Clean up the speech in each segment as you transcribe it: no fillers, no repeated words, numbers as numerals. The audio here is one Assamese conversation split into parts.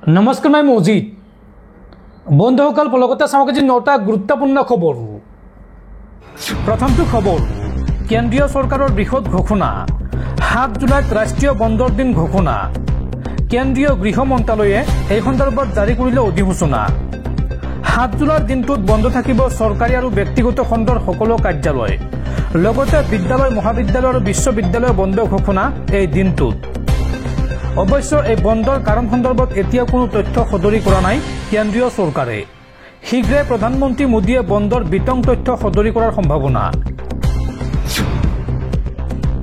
नमस्कार मैं मौजिद बंधुসকল पलकते चाওক আজি 9টা গুৰুত্বপূৰ্ণ খবৰ। প্ৰথমটো খবৰ কেন্দ্ৰীয় চৰকাৰৰ বৃহৎ ঘোষণা 7 জুলাইত ৰাষ্ট্ৰীয় বন্দৰ দিন ঘোষণা কেন্দ্ৰীয় গৃহ মন্ত্ৰালয়ে এই সন্দৰ্ভত জাৰি কৰিলে অধিসূচনা 7 জুলাইৰ দিনটোত বন্ধ থাকিব চৰকাৰী আৰু ব্যক্তিগত খণ্ডৰ সকলো কাৰ্যালয় লগতে বিদ্যালয় মহাবিদ্যালয় আৰু বিশ্ববিদ্যালয় বন্ধ ঘোষণা এই দিনটোত অবশ্য এই বন্ধৰ কাৰণ সন্দৰ্ভত এতিয়া কোনো তথ্য সদৰি কৰা নাই কেন্দ্ৰীয় চৰকাৰে শীঘ্ৰে প্ৰধানমন্ত্ৰী মোদীয়ে বন্ধৰ বিতং তথ্য সদৰি কৰাৰ সম্ভাৱনা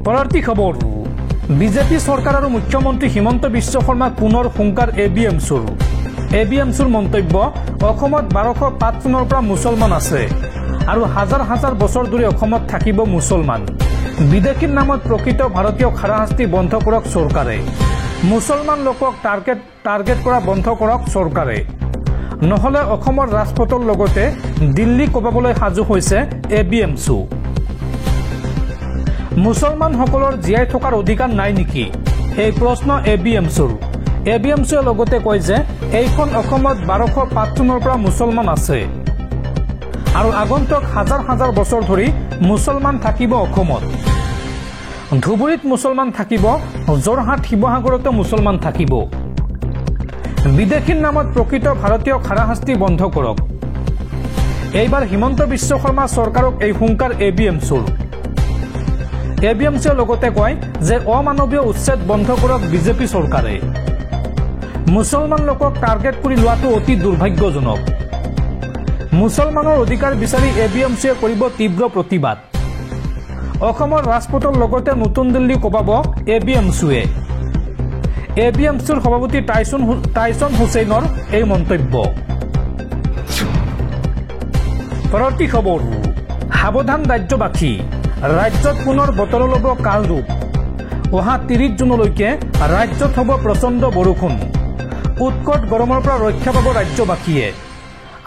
পৰৱৰ্তী খবৰ বিজেপি চৰকাৰ আৰু মুখ্যমন্ত্ৰী হিমন্ত বিশ্ব শৰ্মা পুনৰ হুংকাৰ এবিএমছুৰ মন্তব্য অসমত 1205 চনৰ পৰা মুছলমান আছে আৰু হাজাৰ হাজাৰ বছৰ ধৰি অসমত থাকিব মুছলমান বিদেশীৰ নামত প্ৰকৃত ভাৰতীয় খাৰাশাস্তি বন্ধ কৰক চৰকাৰে মুছলমান লোকক টাৰ্গেট কৰা বন্ধ কৰক চৰকাৰে নহলে অসমৰ ৰাজপথৰ লগতে দিল্লী কবাবলৈ সাজু হৈছে এবিএমছু মুছলমান সকলৰ জীয়াই থকাৰ অধিকাৰ নাই নেকি এই প্ৰশ্ন এবিএমছুৰ লগতে কয় যে এইখন অসমত 1205 চনৰ পৰা মুছলমান আছে আৰু আগন্তুক হাজাৰ হাজাৰ বছৰ ধৰি মুছলমান থাকিব অসমত ধুবুৰীত মুছলমান থাকিব যোৰহাট শিৱসাগৰতো মুছলমান থাকিব বিদেশীৰ নামত প্ৰকৃত ভাৰতীয় খাৰাশাস্তি বন্ধ কৰক এইবাৰ হিমন্ত বিশ্ব শৰ্মা চৰকাৰক এই হুংকাৰ এবিএমছুৰ লগতে কয় যে অমানৱীয় উচ্ছেদ বন্ধ কৰক বিজেপি চৰকাৰে মুছলমান লোকক টাৰ্গেট কৰি লোৱাটো অতি দুৰ্ভাগ্যজনক মুছলমানৰ অধিকাৰ বিচাৰি এবিএমছুৱে কৰিব তীব্ৰ প্ৰতিবাদ অসমৰ ৰাজপথৰ লগতে নতুন দিল্লী কবাব এবিএমছুৰ সভাপতি টাইছন হুছেইনৰ এই মন্তব্য পৰৱৰ্তী খবৰ সাৱধান ৰাজ্যবাসী ৰাজ্যত পুনৰ বতৰৰ ল'ব কাল ৰূপ অহা 30 জুনলৈকে ৰাজ্যত হ'ব প্ৰচণ্ড বৰষুণ উৎকট গৰমৰ পৰা ৰক্ষা পাব ৰাজ্যবাসীয়ে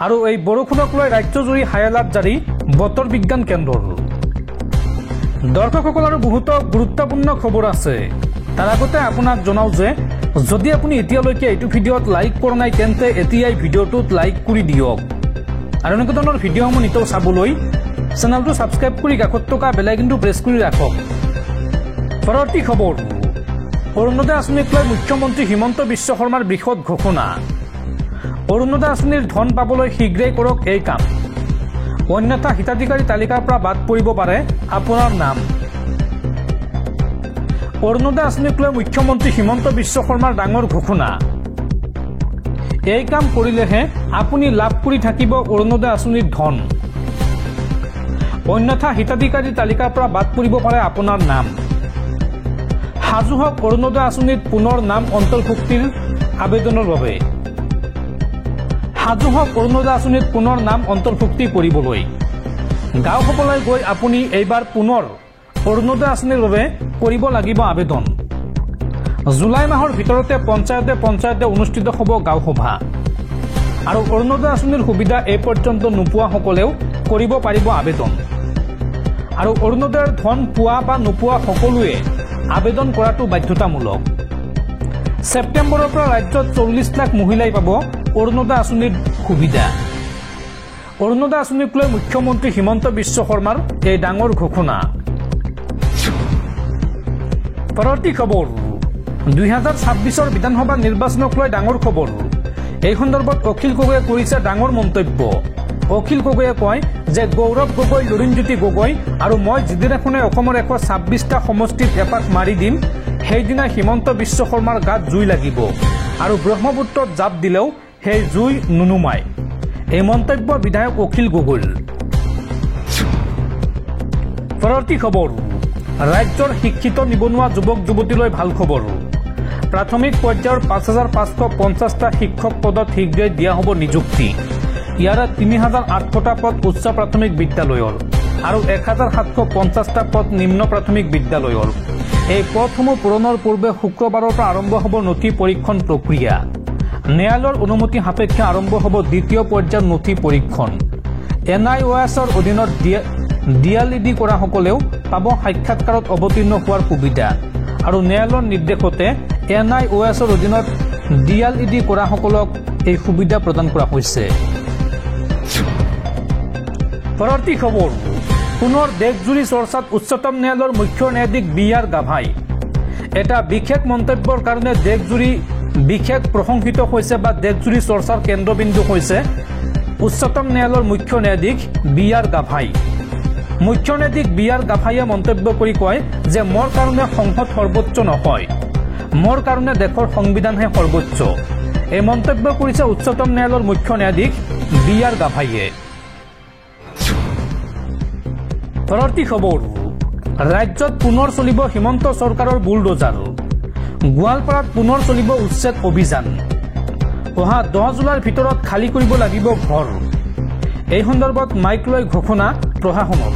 আৰু এই বৰষুণক লৈ ৰাজ্যজুৰি হাই এলাৰ্ট জাৰি বতৰ বিজ্ঞান কেন্দ্ৰৰ দৰ্শকসকল আৰু বহুতো গুৰুত্বপূৰ্ণ খবৰ আছে তাৰ আগতে আপোনাক জনাও যে যদি আপুনি এতিয়ালৈকে এইটো ভিডিঅ'ত লাইক কৰা নাই তেন্তে এতিয়াই ভিডিঅ'টোত লাইক কৰি দিয়ক আৰু এনেকুৱা ধৰণৰ ভিডিঅ'সমূহ নিতৌ চাবলৈ চেনেলটো ছাবস্ক্ৰাইব কৰি কাষত থকা বেল আইকনটো প্ৰেছ কৰি ৰাখক পৰৱৰ্তী খবৰ অৰুণোদয় আঁচনিক লৈ মুখ্যমন্ত্ৰী হিমন্ত বিশ্ব শৰ্মাৰ বৃহৎ ঘোষণা অৰুণোদয় আঁচনিৰ ধন পাবলৈ শীঘ্ৰেই কৰক এই কাম অন্যথা হিতাধিকাৰী তালিকাৰ পৰা বাদ পৰিব পাৰে আপোনাৰ নাম অৰুণোদয় আঁচনিক লৈ মুখ্যমন্ত্ৰী হিমন্ত বিশ্ব শৰ্মাৰ ডাঙৰ ঘোষণা এই কাম কৰিলেহে আপুনি লাভ কৰি থাকিব অৰুণোদয় আঁচনিৰ ধন অন্যথা হিতাধিকাৰী তালিকাৰ পৰা বাদ পৰিব পাৰে আপোনাৰ নাম সাজু হওক অৰুণোদয় আঁচনিত পুনৰ নাম অন্তৰ্ভুক্তিৰ আবেদনৰ বাবে সাজু হওক অৰুণোদয় আঁচনিত পুনৰ নাম অন্তৰ্ভুক্তি কৰিবলৈ গাঁওসকললৈ গৈ আপুনি এইবাৰ পুনৰ অৰুণোদয় আঁচনিৰ বাবে কৰিব লাগিব আবেদন জুলাই মাহৰ ভিতৰতে পঞ্চায়তে অনুষ্ঠিত হ'ব গাঁও সভা আৰু অৰুণোদয় আঁচনিৰ সুবিধা এই পৰ্যন্ত নোপোৱাসকলেও কৰিব পাৰিব আবেদন আৰু অৰুণোদয়ৰ ধন পোৱা বা নোপোৱা সকলোৱে আবেদন কৰাটো বাধ্যতামূলক ছেপ্টেম্বৰৰ পৰা ৰাজ্যত 40 লাখ মহিলাই পাব অৰুণোদয় আঁচনিৰ সুবিধা অৰুণোদয় আঁচনিক লৈ মুখ্যমন্ত্ৰী হিমন্ত বিশ্ব শৰ্মাৰ এই ডাঙৰ ঘোষণা পৰৱৰ্তী খবৰ 2026 বিধানসভা নিৰ্বাচনক লৈ ডাঙৰ খবৰ এই সন্দৰ্ভত অখিল গগৈয়ে কৰিছে ডাঙৰ মন্তব্য অখিল গগৈয়ে কয় যে গৌৰৱ গগৈ লুৰিণজ্যোতি গগৈ আৰু মই যিদিনাখনে অসমৰ 126টা সমষ্টিত এপাক মাৰি দিম সেইদিনা হিমন্ত বিশ্ব শৰ্মাৰ গাত জুই লাগিব আৰু ব্ৰহ্মপুত্ৰত জাপ দিলেও সেই জুই নুনুমায় এই মন্তব্য বিধায়ক অখিল গগৈৰ পৰৱৰ্তী খবৰ ৰাজ্যৰ শিক্ষিত নিবনুৱা যুৱক যুৱতীলৈ ভাল খবৰ প্ৰাথমিক পৰ্যায়ৰ 5550টা শিক্ষক পদত শীঘ্ৰেই দিয়া হ'ব নিযুক্তি ইয়াৰে 3800টা পদ উচ্চ প্ৰাথমিক বিদ্যালয়ৰ আৰু 1750টা পদ নিম্ন প্ৰাথমিক বিদ্যালয়ৰ এই পদসমূহ পূৰণৰ পূৰ্বে শুক্ৰবাৰৰ পৰা আৰম্ভ হ'ব নথি পৰীক্ষণ প্ৰক্ৰিয়া ন্যায়ালয়ৰ অনুমতি সাপেক্ষে আৰম্ভ হ'ব দ্বিতীয় পৰ্যায়ৰ নথি পৰীক্ষণ NIOSৰ অধীনত ডিএলইডি কৰা সকলেও পাব সাক্ষাৎকাৰত অৱতীৰ্ণ হোৱাৰ সুবিধা আৰু ন্যায়ালয়ৰ নিৰ্দেশতে NIOSৰ অধীনত DLED কৰাসকলক এই সুবিধা প্ৰদান কৰা হৈছে। পৰৱৰ্তী খবৰ, পুনৰ দেশজুৰি চৰ্চাত উচ্চতম ন্যায়ালয়ৰ মুখ্য ন্যায়াধীশ BR গাভাই। এটা বিশেষ মন্তব্যৰ কাৰণে দেশজুৰি বিশেষ প্ৰশংসিত হৈছে বা দেশজুৰি চৰ্চাৰ কেন্দ্ৰবিন্দু হৈছে উচ্চতম ন্যায়ালয়ৰ মুখ্য ন্যায়াধীশ BR গাভাই। মুখ্য ন্যায়াধীশ BR গাভাইয়ে মন্তব্য কৰি কয় যে মোৰ কাৰণে সংসদ সৰ্বোচ্চ নহয়, মোৰ কাৰণে দেশৰ সংবিধানহে সৰ্বোচ্চ। এই মন্তব্য কৰিছে উচ্চতম ন্যায়ালয়ৰ মুখ্য ন্যায়াধীশ BR গাভাইয়ে। পৰৱৰ্তী খবৰ, ৰাজ্যত পুনৰ চলিব হিমন্ত চৰকাৰৰ বুলডোজাৰ। গোৱালপাৰাত পুনৰ চলিব উচ্ছেদ অভিযান। অহা 10 জুলাইৰ ভিতৰত খালী কৰিব লাগিব ঘৰ। এই সন্দৰ্ভত মাইক লৈ ঘোষণা প্ৰশাসনৰ।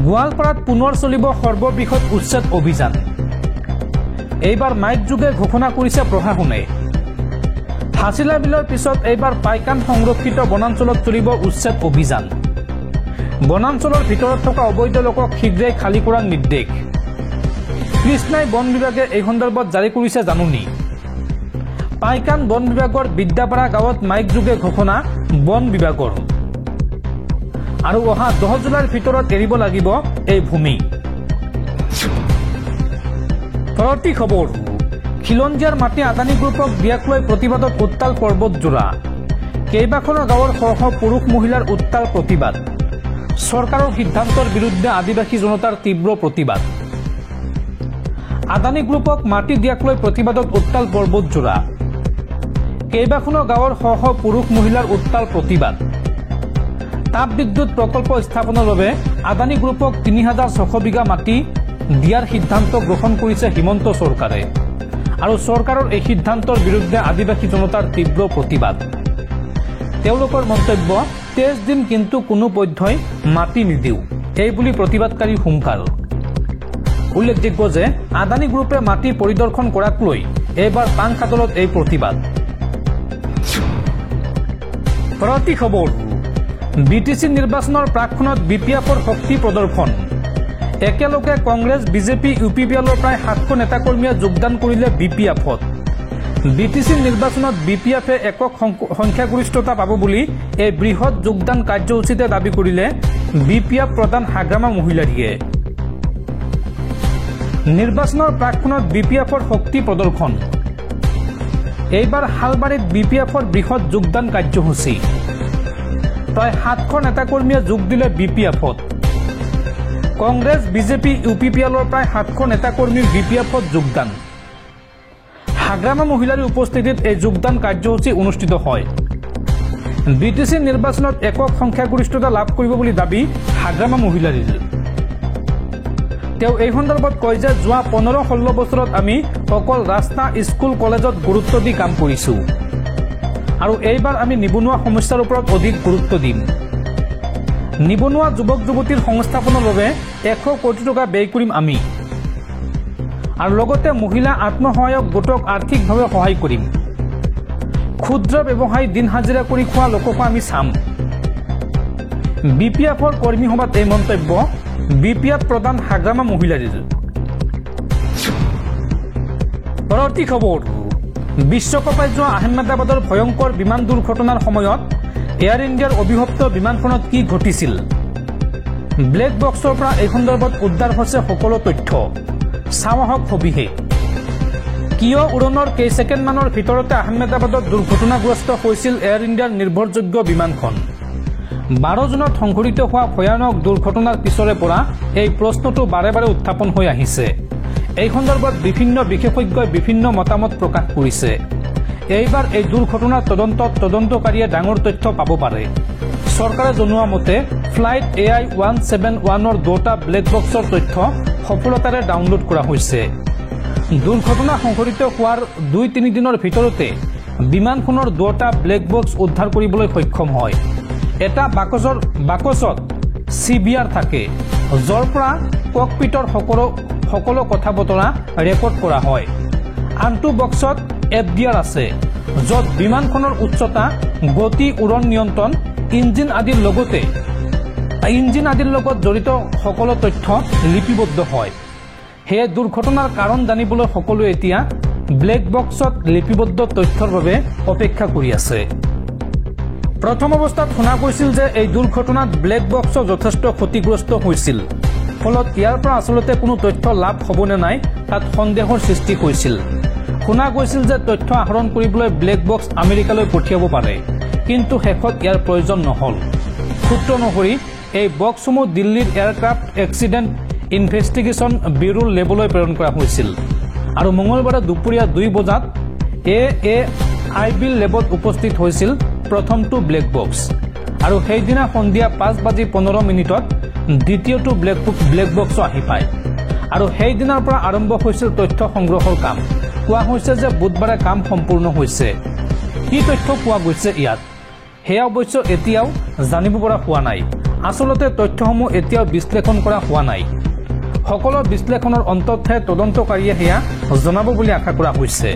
গোৱালপাৰাত পুনৰ চলিব সৰ্ববৃহৎ উচ্ছেদ অভিযান। এইবাৰ মাইক যোগে ঘোষণা কৰিছে প্ৰশাসনে। হাছিলা বিলৰ পিছত এইবাৰ পাইকান সংৰক্ষিত বনাঞ্চলত চলিব উচ্ছেদ অভিযান। বনাঞ্চলৰ ভিতৰত থকা অবৈধ লোকক শীঘ্ৰেই খালী কৰাৰ নিৰ্দেশ। কৃষ্ণাই বন বিভাগে এই সন্দৰ্ভত জাৰি কৰিছে জাননী। পাইকান বন বিভাগৰ বিদ্যাপাৰা গাঁৱত মাইক যোগে ঘোষণা বন বিভাগৰ। আৰু অহা 10 জুলাইৰ ভিতৰত এৰিব লাগিব এই ভূমি। পৰৱৰ্তী খবৰ, খিলঞ্জীয়াৰ মাটি আদানী গ্ৰুপক দিয়াক লৈ প্ৰতিবাদত উত্তাল পৰ্বতজোৰা। কেইবাখনো গাঁৱৰ শ শ পুৰুষ মহিলাৰ উত্তাল প্ৰতিবাদ। চৰকাৰৰ সিদ্ধান্তৰ বিৰুদ্ধে আদিবাসী জনতাৰ তীব্ৰ প্ৰতিবাদ। আদানী গ্ৰুপক মাটি দিয়াক লৈ প্ৰতিবাদত উত্তাল পৰ্বতজোৰা। কেইবাখনো গাঁৱৰ শ শ পুৰুষ মহিলাৰ উত্তাল প্ৰতিবাদ। তাপ বিদ্যুৎ প্ৰকল্প স্থাপনৰ বাবে আদানী গ্ৰুপক 3600 বিঘা মাটি দিয়াৰ সিদ্ধান্ত গ্ৰহণ কৰিছে হিমন্ত চৰকাৰে। আৰু চৰকাৰৰ এই সিদ্ধান্তৰ বিৰুদ্ধে আদিবাসী জনতাৰ তীব্ৰ প্ৰতিবাদ। তেওঁলোকৰ মন্তব্য, 23 দিন কিন্তু কোনো পধ্যই মাটি নিদিওঁ, এইবুলি প্ৰতিবাদকাৰীৰ হুংকাৰ। উল্লেখযোগ্য যে আদানী গ্ৰুপে মাটি পৰিদৰ্শন কৰাক লৈ এইবাৰ পাংখাদলত এই প্ৰতিবাদ। পৰৱৰ্তী খবৰ, BTC নিৰ্বাচনৰ প্ৰাকক্ষণত BPFৰ শক্তি প্ৰদৰ্শন। একেলগে কংগ্ৰেছ বিজেপি UPPLৰ প্ৰায় 700 নেতাকৰ্মীয়ে যোগদান কৰিলে BPFত। BTC নিৰ্বাচনত BPFে একক সংখ্যাগৰিষ্ঠতা পাব বুলি এই বৃহৎ যোগদান কাৰ্যসূচীতে দাবী কৰিলে BPF প্ৰধান হাগ্ৰামা মহিলাৰীয়ে। নিৰ্বাচনৰ প্ৰাকক্ষণত BPFৰ শক্তি প্ৰদৰ্শন। এইবাৰ হালবাৰীত BPFৰ বৃহৎ যোগদান কাৰ্যসূচী। প্ৰায় 700 নেতাকৰ্মীয়ে যোগ দিলে BPFত। কংগ্ৰেছ বিজেপি UPPLৰ প্ৰায় 700 নেতাকৰ্মীৰ BPFত যোগদান। হাগ্ৰামা মহিলাৰীৰ উপস্থিতিত এই যোগদান কাৰ্যসূচী অনুষ্ঠিত হয়। BTC নিৰ্বাচনত একক সংখ্যাগৰিষ্ঠতা লাভ কৰিব বুলি দাবী হাগ্ৰামা মহিলাৰীৰ। তেওঁ এই সন্দৰ্ভত কয় যে যোৱা 15-16 বছৰত আমি অকল ৰাস্তা, স্কুল, কলেজত গুৰুত্ব দি কাম কৰিছোঁ। আৰু এইবাৰ আমি নিবনুৱা সমস্যাৰ ওপৰত অধিক গুৰুত্ব দিম। নিবনুৱা যুৱক যুৱতীৰ সংস্থাপনৰ বাবে 100 কোটি টকা ব্যয় কৰিম আমি। আৰু লগতে মহিলা আত্মসহায়ক গোটক আৰ্থিকভাৱে সহায় কৰিম। ক্ষুদ্ৰ ব্যৱসায়ী দিন হাজিৰা কৰি খোৱা লোককো আমি চাম। BPFৰ কৰ্মী সভাত এই মন্তব্য BPF প্ৰধান হাগ্ৰামা মহিলাৰীৰ। পৰৱৰ্তী খবৰ, বিশ্বকাপত যোৱা আহমেদাবাদৰ ভয়ংকৰ বিমান দুৰ্ঘটনাৰ সময়ত এয়াৰ ইণ্ডিয়াৰ অভিশপ্ত বিমানখনত কি ঘটিছিল। ব্লেক বক্সৰ পৰা এই সন্দৰ্ভত উদ্ধাৰ হৈছে সকলো তথ্য। চাওঁহক সবিশেষ। কিয় উৰণৰ কেইছেকেণ্ডমানৰ ভিতৰতে আহমেদাবাদত দুৰ্ঘটনাগ্ৰস্ত হৈছিল এয়াৰ ইণ্ডিয়াৰ নিৰ্ভৰযোগ্য বিমানখন। 12 জুনত সংঘটিত হোৱা ভয়ানক দুৰ্ঘটনাৰ পিছৰে পৰা এই প্ৰশ্নটো বাৰে বাৰে উত্থাপন হৈ আহিছে। এই সন্দৰ্ভত বিভিন্ন বিশেষজ্ঞই বিভিন্ন মতামত প্ৰকাশ কৰিছে। এইবাৰ এই দুৰ্ঘটনাৰ তদন্তত তদন্তকাৰীয়ে ডাঙৰ তথ্য পাব পাৰে। চৰকাৰে জনোৱা মতে ফ্লাইট AI-171ৰ 2টা ব্লেক বক্সৰ তথ্য সফলতাৰে ডাউনলোড কৰা হৈছে। দুৰ্ঘটনা সংঘটিত হোৱাৰ 2-3 দিনৰ ভিতৰতে বিমানখনৰ 2টা ব্লেক বক্স উদ্ধাৰ কৰিবলৈ সক্ষম হয়। এটা বাকচত CBR থাকে, য'ৰ পৰা ককপিটৰ সকলো কথা বতৰা ৰেকৰ্ড কৰা হয়। আনটো বক্সত FDR আছে, য'ত বিমানখনৰ উচ্চতা, গতি, উৰণ নিয়ন্ত্ৰণ, ইঞ্জিন আদিৰ লগত জড়িত সকলো তথ্য লিপিবদ্ধ হয়। সেয়ে দুৰ্ঘটনাৰ কাৰণ জানিবলৈ সকলোৱে এতিয়া ব্লেক বক্সত লিপিবদ্ধ তথ্যৰ বাবে অপেক্ষা কৰি আছে। প্ৰথম অৱস্থাত শুনা গৈছিল যে এই দুৰ্ঘটনাত ব্লেক বক্স যথেষ্ট ক্ষতিগ্ৰস্ত হৈছিল, ফলত ইয়াৰ পৰা আচলতে কোনো তথ্য লাভ হ'বনে নাই তাত সন্দেহৰ সৃষ্টি হৈছিল। শুনা গৈছিল যে তথ্য আহৰণ কৰিবলৈ ব্লেক বক্স আমেৰিকালৈ পঠিয়াব পাৰে, কিন্তু শেষত ইয়াৰ প্ৰয়োজন নহ'ল। সূত্ৰ অনুসৰি এই বক্সসমূহ দিল্লীৰ এয়াৰক্ৰাফ্ট এক্সিডেণ্ট ইনভেষ্টিগেশ্যন ব্যুৰোৰ লেবলৈ প্ৰেৰণ কৰা হৈছিল আৰু মঙলবাৰে দুপৰীয়া 2 বজাত AAIB লেবত উপস্থিত হৈছিল প্ৰথমটো ব্লেক বক্স আৰু সেইদিনা সন্ধিয়া 5:15 দ্বিতীয়টো ব্লেক বক্স আহি পায় আৰু সেইদিনাৰ পৰা আৰম্ভ হৈছিল তথ্য সংগ্ৰহৰ কাম। কোৱা হৈছে যে বুধবাৰে কাম সম্পূৰ্ণ হৈছে। কি তথ্য পোৱা গৈছে ইয়াত সেয়া অৱশ্য এতিয়াও জানিব পৰা হোৱা নাই। আচলতে তথ্যসমূহ এতিয়াও বিশ্লেষণ কৰা হোৱা নাই। সকলো বিশ্লেষণৰ অন্ততহে তদন্তকাৰীয়ে সেয়া জনাব বুলি আশা কৰা হৈছে।